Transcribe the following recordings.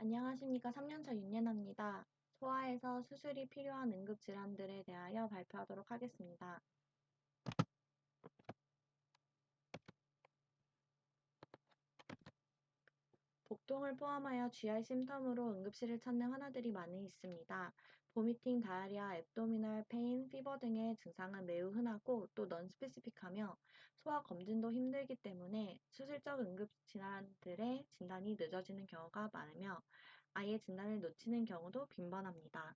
안녕하십니까. 3년차 윤예나입니다. 소아에서 수술이 필요한 응급질환들에 대하여 발표하도록 하겠습니다. 복통을 포함하여 GI 심텀으로 응급실을 찾는 환자들이 많이 있습니다. 보미팅, 다이아리아, 앱도미널 페인, 피버 등의 증상은 매우 흔하고 또 넌스페시픽하며 소아 검진도 힘들기 때문에 수술적 응급질환들의 진단이 늦어지는 경우가 많으며 아예 진단을 놓치는 경우도 빈번합니다.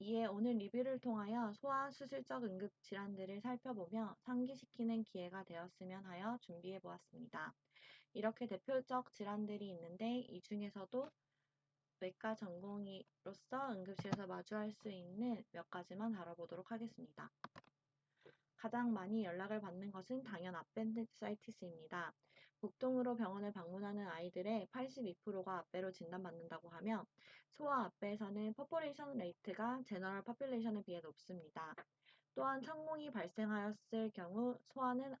이에 오늘 리뷰를 통하여 소아 수술적 응급질환들을 살펴보며 상기시키는 기회가 되었으면 하여 준비해 보았습니다. 이렇게 대표적 질환들이 있는데 이 중에서도 외과 전공의로서 응급실에서 마주할 수 있는 몇 가지만 다뤄보도록 하겠습니다. 가장 많이 연락을 받는 것은 당연 아펜디사이티스입니다. 복통으로 병원을 방문하는 아이들의 82%가 압배로 진단받는다고 하며 소아 압배에서는 퍼포레이션 레이트가 제너럴 퍼퓰레이션에 비해 높습니다. 또한 천공이 발생하였을 경우 소아는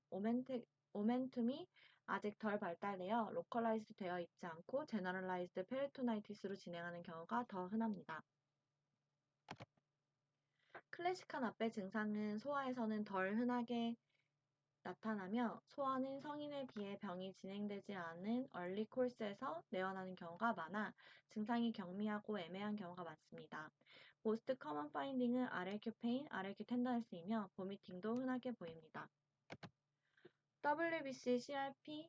오멘툼이 아직 덜 발달되어 로컬라이즈드 되어 있지 않고 제너럴라이즈드 페리토나이티스로 진행하는 경우가 더 흔합니다. 클래식한 압배 증상은 소아에서는 덜 흔하게 나타나며 소아는 성인에 비해 병이 진행되지 않은 얼리 코스에서 내원하는 경우가 많아 증상이 경미하고 애매한 경우가 많습니다. 모스트 커먼 파인딩은 RLQ 페인, RLQ 텐더네스이며 보미팅도 흔하게 보입니다. WBC, CRP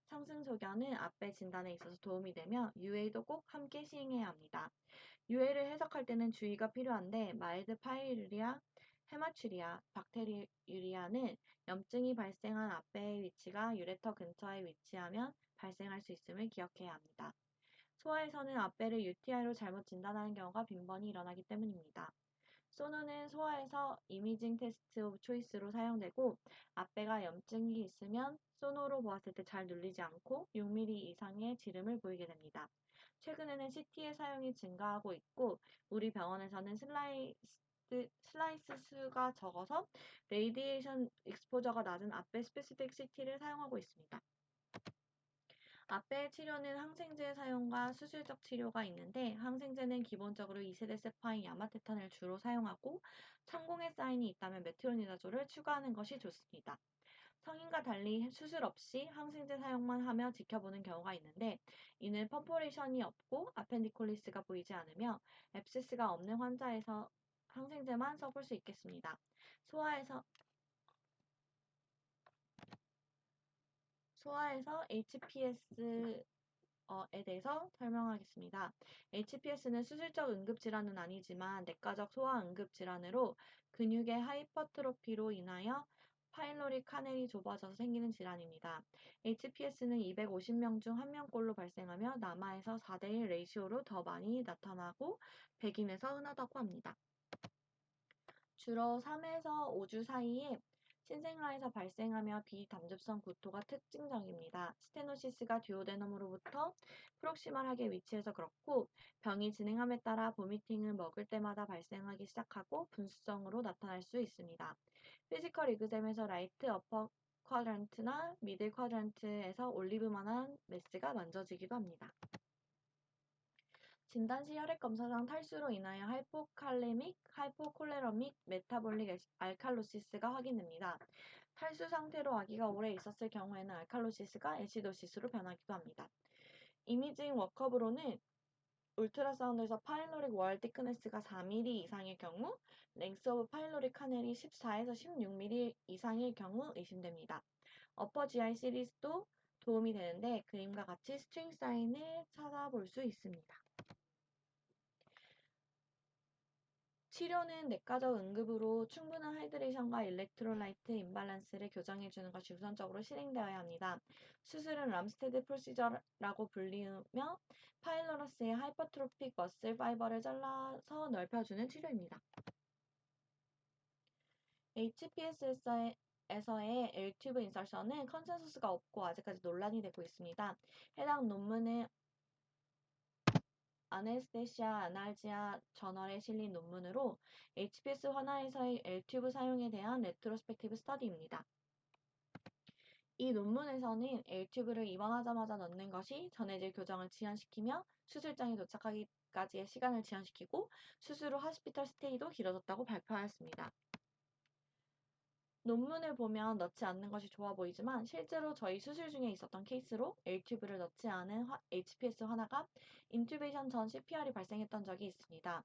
상승 소견은 압배 진단에 있어서 도움이 되며 UA도 꼭 함께 시행해야 합니다. UA를 해석할 때는 주의가 필요한데 마일드 파이루리아, 헤마츄리아, 박테리우리아는 염증이 발생한 압배의 위치가 유레터 근처에 위치하면 발생할 수 있음을 기억해야 합니다. 소아에서는 압배를 UTI로 잘못 진단하는 경우가 빈번히 일어나기 때문입니다. 소누는 소아에서 이미징 테스트 오브 초이스로 사용되고 압배가 염증이 있으면 소노로 보았을 때 잘 눌리지 않고 6mm 이상의 지름을 보이게 됩니다. 최근에는 CT의 사용이 증가하고 있고 우리 병원에서는 슬라이스 수가 적어서 레이디에이션 익스포저가 낮은 압배 스페시픽 CT를 사용하고 있습니다. 압배의 치료는 항생제 사용과 수술적 치료가 있는데 항생제는 기본적으로 2세대 세파인 야마테탄을 주로 사용하고 천공의 사인이 있다면 메트로니다졸을 추가하는 것이 좋습니다. 성인과 달리 수술 없이 항생제 사용만 하며 지켜보는 경우가 있는데 이는 퍼포레이션이 없고 아펜디콜리스가 보이지 않으며 앱세스가 없는 환자에서 항생제만 써볼 수 있겠습니다. 소아에서 HPS에 대해서 설명하겠습니다. HPS는 수술적 응급질환은 아니지만 내과적 소아 응급질환으로 근육의 하이퍼트로피로 인하여 파일로리 카넬이 좁아져서 생기는 질환입니다. HPS는 250명 중 1명꼴로 발생하며 남아에서 4대1 레이시오로 더 많이 나타나고 백인에서 흔하다고 합니다. 주로 3에서 5주 사이에 신생아에서 발생하며 비담즙성 구토가 특징적입니다. 스테노시스가 듀오데넘으로부터 프록시멀하게 위치해서 그렇고 병이 진행함에 따라 보미팅은 먹을 때마다 발생하기 시작하고 분수성으로 나타날 수 있습니다. 피지컬 이그잼에서 라이트 어퍼 쿼드런트나 미들 쿼드런트에서 올리브만한 메스가 만져지기도 합니다. 진단 시 혈액 검사상 탈수로 인하여 하이포칼레믹, 하이포콜레러믹, 메타볼릭 알칼로시스가 확인됩니다. 탈수 상태로 아기가 오래 있었을 경우에는 알칼로시스가 애시도시스로 변하기도 합니다. 이미징 워크업으로는 울트라사운드에서 파일로릭 월 티크네스가 4mm 이상일 경우, 랭스 오브 파일로릭 카넬이 14에서 16mm 이상일 경우 의심됩니다. 어퍼 GI 시리즈도 도움이 되는데 그림과 같이 스트링 사인을 찾아볼 수 있습니다. 치료는 내과적 응급으로 충분한 하이드레이션과 일렉트롤라이트 임밸런스를 교정해주는 것이 우선적으로 실행되어야 합니다. 수술은 람스테드 프로시저라고 불리우며 파일로러스의 하이퍼트로픽 머슬 파이버를 잘라서 넓혀주는 치료입니다. HPS에서의 L튜브 인설션은 컨센서스가 없고 아직까지 논란이 되고 있습니다. 해당 논문은 아네스테시아 아날지아 저널에 실린 논문으로 HPS 환아에서의 L튜브 사용에 대한 레트로스펙티브 스터디입니다. 이 논문에서는 L튜브를 입원하자마자 넣는 것이 전해질 교정을 지연시키며 수술장에 도착하기까지의 시간을 지연시키고 수술 후 하스피털 스테이도 길어졌다고 발표하였습니다. 논문을 보면 넣지 않는 것이 좋아 보이지만 실제로 저희 수술 중에 있었던 케이스로 L튜브를 넣지 않은 HPS 환자가 인투베이션 전 CPR이 발생했던 적이 있습니다.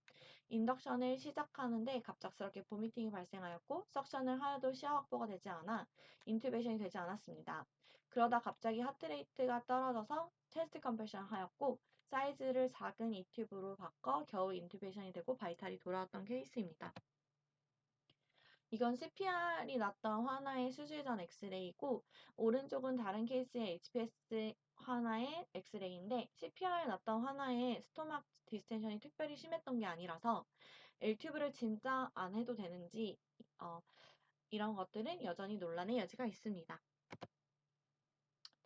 인덕션을 시작하는데 갑작스럽게 보미팅이 발생하였고 석션을 하여도 시야 확보가 되지 않아 인투베이션이 되지 않았습니다. 그러다 갑자기 하트레이트가 떨어져서 체스트 컴프레션을 하였고 사이즈를 작은 E튜브로 바꿔 겨우 인투베이션이 되고 바이탈이 돌아왔던 케이스입니다. 이건 CPR이 났던 환자의 수술 전 엑스레이고 오른쪽은 다른 케이스의 HPS 환자의 엑스레이인데 CPR 났던 환자의 스토막 디스텐션이 특별히 심했던 게 아니라서 L튜브를 진짜 안 해도 되는지 이런 것들은 여전히 논란의 여지가 있습니다.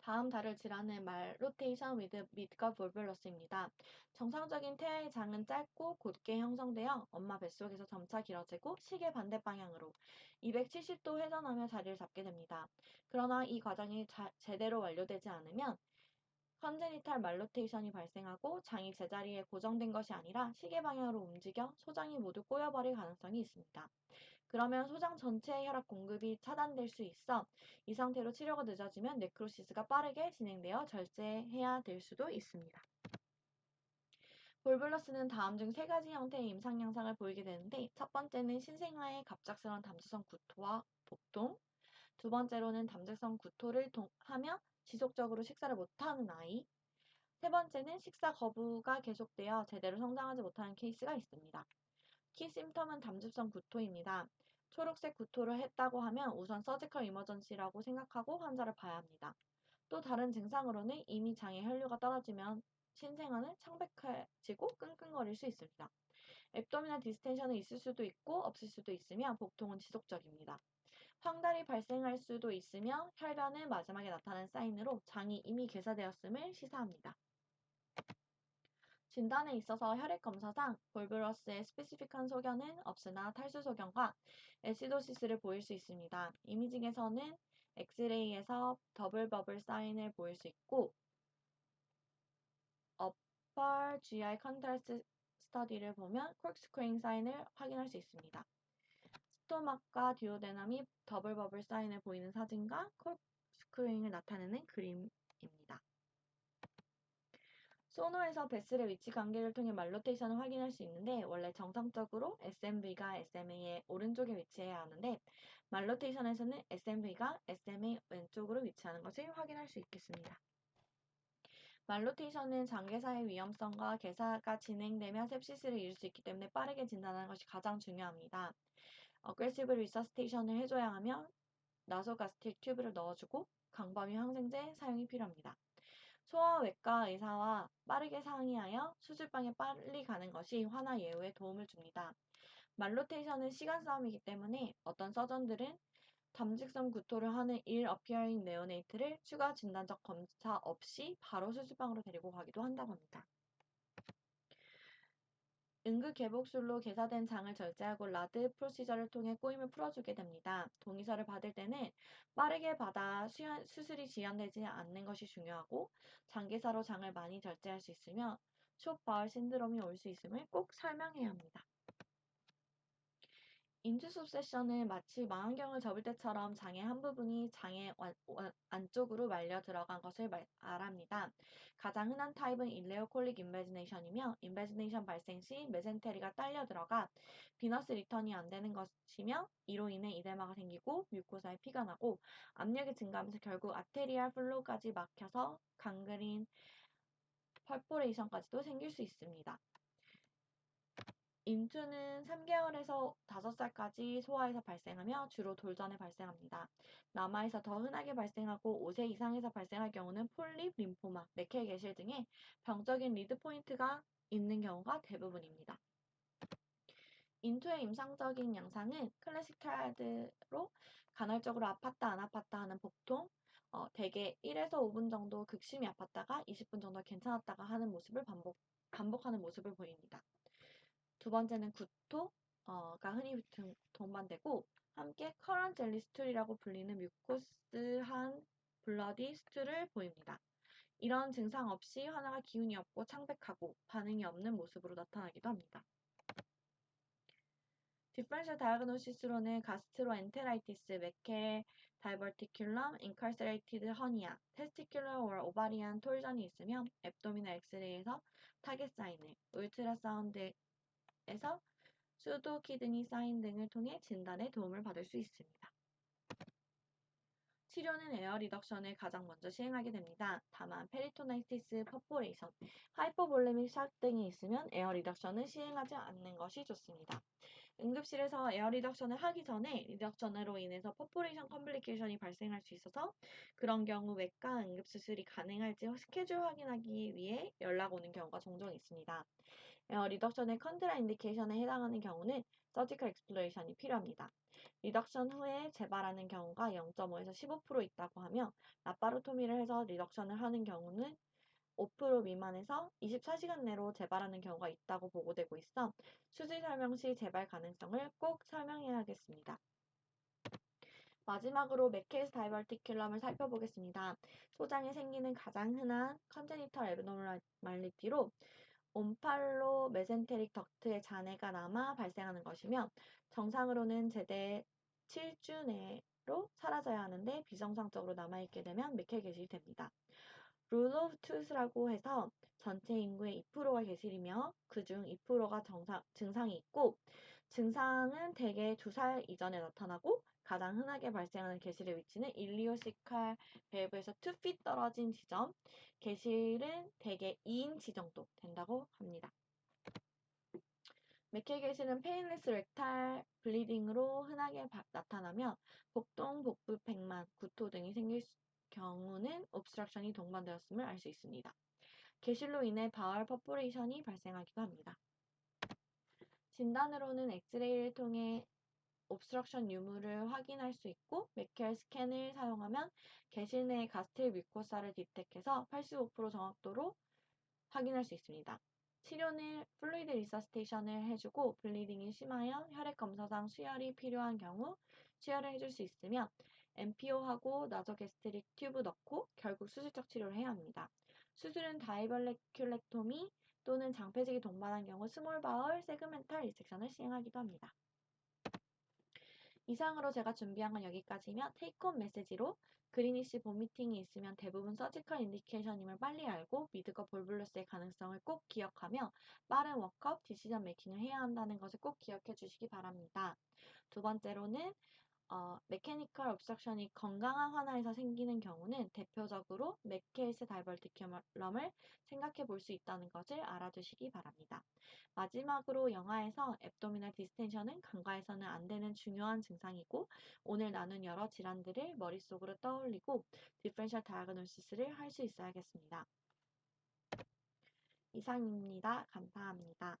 다음 다룰 질환은 말로테이션 위드 midgut volvulus입니다. 정상적인 태아의 장은 짧고 곧게 형성되어 엄마 뱃속에서 점차 길어지고 시계 반대 방향으로 270도 회전하며 자리를 잡게 됩니다. 그러나 이 과정이 제대로 완료되지 않으면 컨제니탈 말로테이션이 발생하고 장이 제자리에 고정된 것이 아니라 시계 방향으로 움직여 소장이 모두 꼬여버릴 가능성이 있습니다. 그러면 소장 전체의 혈액 공급이 차단될 수 있어 이 상태로 치료가 늦어지면 네크로시스가 빠르게 진행되어 절제해야 될 수도 있습니다. 볼블러스는 다음 중 세 가지 형태의 임상 양상을 보이게 되는데 첫 번째는 신생아의 갑작스러운 담주성 구토와 복통, 두 번째로는 담주성 구토를 하며 지속적으로 식사를 못하는 아이, 세 번째는 식사 거부가 계속되어 제대로 성장하지 못하는 케이스가 있습니다. 키 심텀은 담즙성 구토입니다. 초록색 구토를 했다고 하면 우선 서지컬 이머전시라고 생각하고 환자를 봐야 합니다. 또 다른 증상으로는 이미 장에 혈류가 떨어지면 신생아는 창백해지고 끙끙거릴 수 있습니다. 앱도미널 디스텐션은 있을 수도 있고 없을 수도 있으며 복통은 지속적입니다. 황달이 발생할 수도 있으며 혈변은 마지막에 나타나는 사인으로 장이 이미 괴사되었음을 시사합니다. 진단에 있어서 혈액 검사상 볼브러스의 스페시픽한 소견은 없으나 탈수 소견과 애시도시스를 보일 수 있습니다. 이미징에서는 엑스레이에서 더블 버블 사인을 보일 수 있고 upper GI 컨트라스트 스터디를 보면 콜스크레인 사인을 확인할 수 있습니다. 스토막과 듀오데넘이 더블 버블 사인을 보이는 사진과 콜스크레인을 나타내는 그림입니다. 소노에서 베슬의 위치 관계를 통해 말로테이션을 확인할 수 있는데 원래 정상적으로 SMV가 SMA의 오른쪽에 위치해야 하는데 말로테이션에서는 SMV가 SMA 왼쪽으로 위치하는 것을 확인할 수 있겠습니다. 말로테이션은 장괴사의 위험성과 괴사가 진행되며 셉시스를 이룰 수 있기 때문에 빠르게 진단하는 것이 가장 중요합니다. 어그레시브 리서스테이션을 해줘야 하며 나소가스틱 튜브를 넣어주고 강범위 항생제 사용이 필요합니다. 소아외과 의사와 빠르게 상의하여 수술방에 빨리 가는 것이 환아 예후에 도움을 줍니다. 말로테이션은 시간 싸움이기 때문에 어떤 서전들은 담직성 구토를 하는 일 어피어잉 네오네이트를 추가 진단적 검사 없이 바로 수술방으로 데리고 가기도 한다고 합니다. 응급개복술로 개사된 장을 절제하고 라드 프로시저를 통해 꼬임을 풀어주게 됩니다. 동의서를 받을 때는 빠르게 받아 수술이 지연되지 않는 것이 중요하고 장개사로 장을 많이 절제할 수 있으며 숏바울 신드롬이 올 수 있음을 꼭 설명해야 합니다. 인투소 세션은 마치 망원경을 접을 때처럼 장의 한 부분이 장의 안쪽으로 말려 들어간 것을 말합니다. 가장 흔한 타입은 일레오콜릭 인베지네이션이며 인베지네이션 발생 시 메센테리가 딸려 들어가 비너스 리턴이 안 되는 것이며 이로 인해 이데마가 생기고 뮤코사에 피가 나고 압력이 증가하면서 결국 아테리알 플로우까지 막혀서 강그린 퍼포레이션까지도 생길 수 있습니다. 인투는 3개월에서 5살까지 소아에서 발생하며 주로 돌전에 발생합니다. 남아에서 더 흔하게 발생하고 5세 이상에서 발생할 경우는 폴립, 림포마, 맥켈게실 등의 병적인 리드 포인트가 있는 경우가 대부분입니다. 인투의 임상적인 양상은 클래식 트라이아드로 간헐적으로 아팠다 안 아팠다 하는 복통, 대개 1에서 5분 정도 극심히 아팠다가 20분 정도 괜찮았다가 하는 모습을 반복하는 모습을 보입니다. 두 번째는 구토가 흔히 동반되고 함께 커런 젤리 스툴이라고 불리는 뮤코스한 블러디 스투를 보입니다. 이런 증상 없이 하나가 기운이 없고 창백하고 반응이 없는 모습으로 나타나기도 합니다. 디퍼런셜 다이어그노시스로는 가스트로엔테라이티스, 메켈 다이버티큘럼, 인칼세레이티드 허니아, 테스티큘러 or 오바리안 톨전이 있으며 앱도미널 엑스레이에서 타겟 사인을, 울트라사운드에서 수도 키드니 사인 등을 통해 진단에 도움을 받을 수 있습니다. 치료는 에어 리덕션을 가장 먼저 시행하게 됩니다. 다만 페리토나이티스, 퍼포레이션, 하이퍼볼레믹 샥 등이 있으면 에어 리덕션을 시행하지 않는 것이 좋습니다. 응급실에서 에어 리덕션을 하기 전에 리덕션으로 인해서 퍼포레이션 컴플리케이션이 발생할 수 있어서 그런 경우 외과 응급수술이 가능할지 스케줄 확인하기 위해 연락 오는 경우가 종종 있습니다. 에어 리덕션의 컨트라 인디케이션에 해당하는 경우는 서지컬 익스플로레이션이 필요합니다. 리덕션 후에 재발하는 경우가 0.5에서 15% 있다고 하며 라파로토미를 해서 리덕션을 하는 경우는 5% 미만에서 24시간 내로 재발하는 경우가 있다고 보고되고 있어 수술 설명 시 재발 가능성을 꼭 설명해야겠습니다. 마지막으로 맥케이스 다이버티큘럼을 살펴보겠습니다. 소장에 생기는 가장 흔한 컨제니털 애브노멀리티로 옴팔로 메센테릭 덕트의 잔해가 남아 발생하는 것이며 정상으로는 제대 7주 내로 사라져야 하는데 비정상적으로 남아있게 되면 맥케 개실이 됩니다. 룰 오브 투스라고 해서 전체 인구의 2%가 개실이며 그중 2%가 증상이 있고 증상은 대개 2살 이전에 나타나고 가장 흔하게 발생하는 개실의 위치는 일리오시칼 밸브에서 2feet 떨어진 지점, 개실은 대개 2인치 정도 된다고 합니다. 맥케 개실은 페인리스 렉탈 블리딩으로 흔하게 나타나며 복동, 복부, 백만, 구토 등이 생길 경우는 옵스트럭션이 동반되었음을 알 수 있습니다. 개실로 인해 바울 퍼포레이션이 발생하기도 합니다. 진단으로는 엑스레이를 통해 옵스트럭션 유무를 확인할 수 있고 맥켈 스캔을 사용하면 개실 내의 가스트릭 뮤코사를 디텍해서 85% 정확도로 확인할 수 있습니다. 치료는 플루이드 리서스테이션을 해주고 블리딩이 심하여 혈액 검사상 수혈이 필요한 경우 수혈을 해줄 수 있으며 MPO하고 나소게스트릭 튜브 넣고 결국 수술적 치료를 해야 합니다. 수술은 다이벌레큘렉토미 또는 장폐직이 동반한 경우 스몰 바울 세그멘탈 리섹션을 시행하기도 합니다. 이상으로 제가 준비한 건 여기까지며 테이크홈 메시지로 그리니시 보미팅이 있으면 대부분 서지컬 인디케이션임을 빨리 알고 미드과 볼블러스의 가능성을 꼭 기억하며 빠른 워크업, 디시전 메이킹을 해야 한다는 것을 꼭 기억해 주시기 바랍니다. 두 번째로는 메케니컬 옵스트럭션이 건강한 환아에서 생기는 경우는 대표적으로 맥케이스 다이버티큘럼을 생각해 볼 수 있다는 것을 알아두시기 바랍니다. 마지막으로 영화에서 앱도미널 디스텐션은 간과해서는 안 되는 중요한 증상이고 오늘 나눈 여러 질환들을 머릿속으로 떠올리고 디퍼런셜 다이어그노시스를 할 수 있어야겠습니다. 이상입니다. 감사합니다.